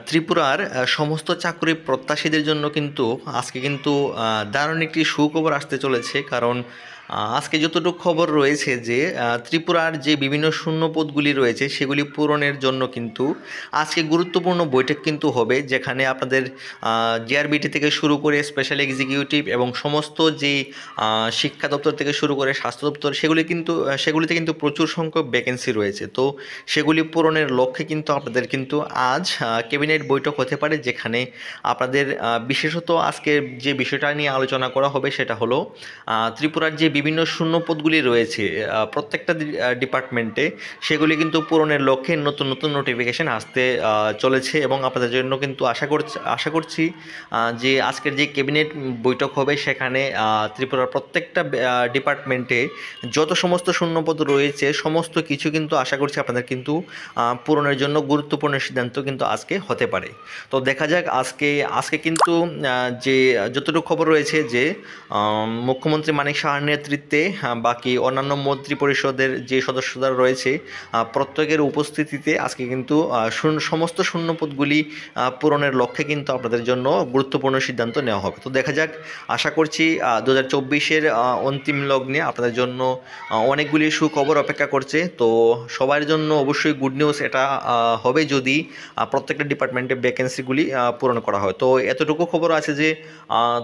ত্রিপুরার সমস্ত চাকরি প্রত্যাশীদের জন্য কিন্তু আজকে কিন্তু দারুণ একটি সুখবর আসতে চলেছে। কারণ আজকে যতটুকু খবর রয়েছে যে ত্রিপুরার যে বিভিন্ন শূন্য পদগুলি রয়েছে সেগুলি পূরণের জন্য কিন্তু আজকে গুরুত্বপূর্ণ বৈঠক কিন্তু হবে, যেখানে আপনাদের জিআরবিটি থেকে শুরু করে স্পেশাল এক্সিকিউটিভ এবং সমস্ত যে শিক্ষা দপ্তর থেকে শুরু করে স্বাস্থ্য দপ্তর সেগুলিতে কিন্তু প্রচুর সংখ্যক ভ্যাকেন্সি রয়েছে। তো সেগুলি পূরণের লক্ষ্যে কিন্তু আপনাদের কিন্তু আজ ক্যাবিনেট বৈঠক হতে পারে, যেখানে আপনাদের বিশেষত আজকে যে বিষয়টা নিয়ে আলোচনা করা হবে সেটা হলো ত্রিপুরার যে বিভিন্ন শূন্য পদগুলি রয়েছে প্রত্যেকটা ডিপার্টমেন্টে, সেগুলি কিন্তু পূরণের লক্ষ্যে নতুন নতুন নোটিফিকেশান আসতে চলেছে। এবং আপনাদের জন্য কিন্তু আশা করছি যে আজকের যে ক্যাবিনেট বৈঠক হবে সেখানে ত্রিপুরার প্রত্যেকটা ডিপার্টমেন্টে যত সমস্ত শূন্যপদ রয়েছে সমস্ত কিছু কিন্তু আশা করছি আপনাদের কিন্তু পূরণের জন্য গুরুত্বপূর্ণ সিদ্ধান্ত কিন্তু আজকে হতে পারে। তো দেখা যাক আজকে কিন্তু যে যতটুকু খবর রয়েছে যে মুখ্যমন্ত্রী মানিক সাহার নেতৃত্বে বাকি অন্যান্য মন্ত্রী পরিষদের যে সদস্যরা রয়েছে প্রত্যেকের উপস্থিতিতে আজকে কিন্তু সমস্ত শূন্যপদগুলি পূরণের লক্ষ্যে কিন্তু আপনাদের জন্য গুরুত্বপূর্ণ সিদ্ধান্ত নেওয়া হবে। তো দেখা যাক, আশা করছি 2024-এর অন্তিম লগ্নে আপনাদের জন্য অনেকগুলি সুখবর অপেক্ষা করছে। তো সবার জন্য অবশ্যই গুড নিউজ এটা হবে যদি প্রত্যেকটা ডিপার্টমেন্টে ভ্যাকেন্সিগুলি পূরণ করা হয়। তো এতটুকু খবর আছে যে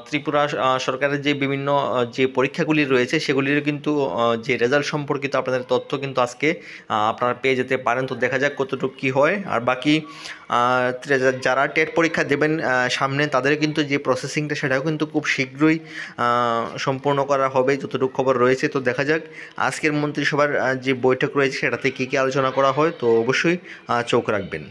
ত্রিপুরা সরকারের যে বিভিন্ন যে পরীক্ষাগুলি রয়েছে সেগুলির কিন্তু যে রেজাল্ট সম্পর্কিত আপনাদের তথ্য কিন্তু আজকে আপনারা পেয়ে যেতে পারেন। তো দেখা যাক কতটুকু কী হয়। আর বাকি যারা টেট পরীক্ষা দেবেন সামনে তাদের কিন্তু যে প্রসেসিংটা সেটাও কিন্তু খুব শীঘ্রই সম্পূর্ণ করা হবে যতটুকু খবর রয়েছে। তো দেখা যাক আজকের মন্ত্রিসভার যে বৈঠক রয়েছে সেটাতে কী কী আলোচনা করা হয়। তো অবশ্যই চোখ রাখবেন।